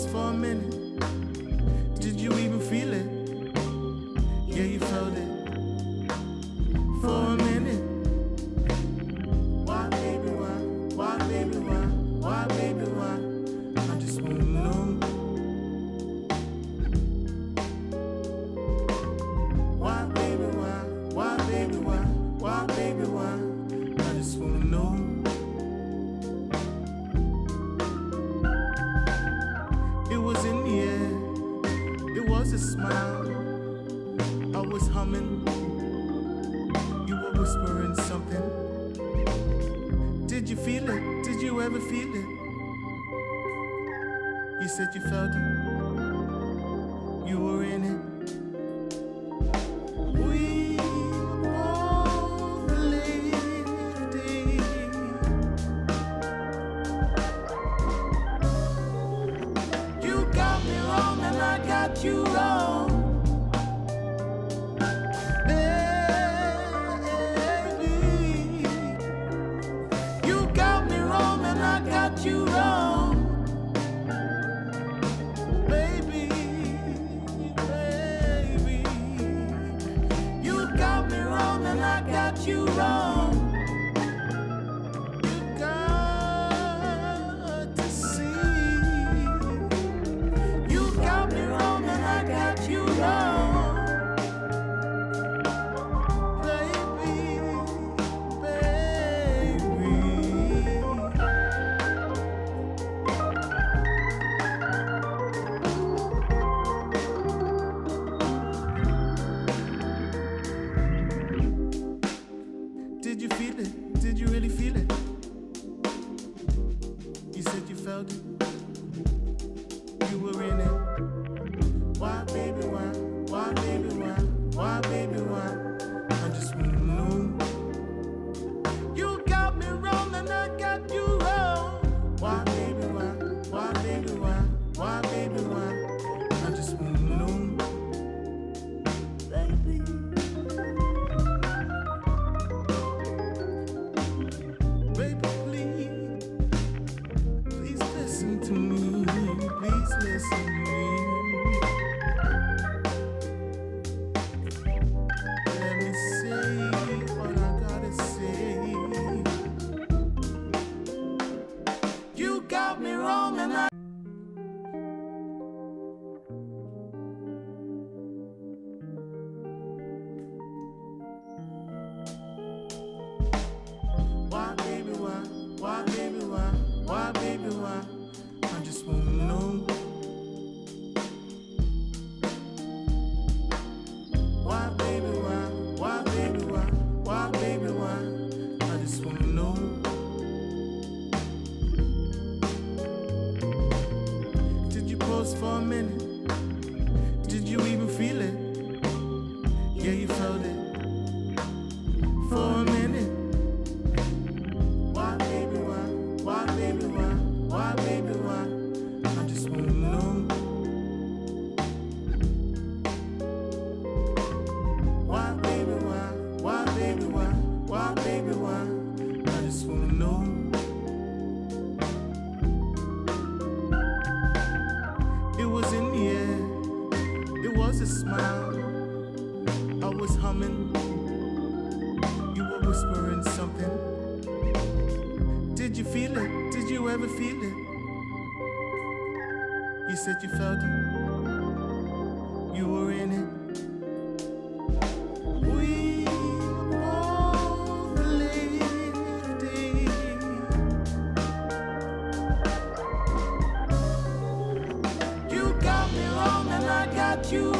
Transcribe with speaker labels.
Speaker 1: pause for a minute? Did you even feel it? Yeah, you felt it for a minute. Why, baby, why? Why, baby, why? Why, baby, why? I just wanna know. Why, baby, why? Why, baby, why? Why, baby, why? I just wanna know. It was in the air, it was a smile. I was humming, you were whispering something. Did you feel it? Did you ever feel it? You said you felt it, you were in it. We both lived it. You got me wrong and I got you wrong. Baby, you got me wrong and I got you wrong. Baby, baby, you got me wrong and I got you wrong. You got to see. You got me wrong and I got you wrong. Baby, baby. Did you feel it? Did you really feel it? You said you felt it, you were in it. Why, baby, why? Why, baby, why? Why, baby, why? I just wanna know. You got me wrong and I got you wrong. Why, baby, why? Why, baby, why? Why, baby, why? I just wanna know. Baby, baby, please listen to me. Please listen to me. Let me say what I gotta say. You got me wrong and I. Why, baby, why? Why, baby, why? Why, baby, why? I just wanna know. Why, baby, why? Why, baby, why? Why, baby, why? I just wanna know. Did you pause for a minute? Did you even feel it? Yeah, you felt it for a minute. Why, baby, why? Why, baby, why? Why, baby, why? I just wanna know. Why, baby, why? Why, baby, why? Why, baby, why? I just wanna know. It was in the air, it was a smile. I was humming, you were whispering something. Did you feel it? Did you ever feel it? You said you felt it, you were in it. We both lived it. You got me wrong and I got you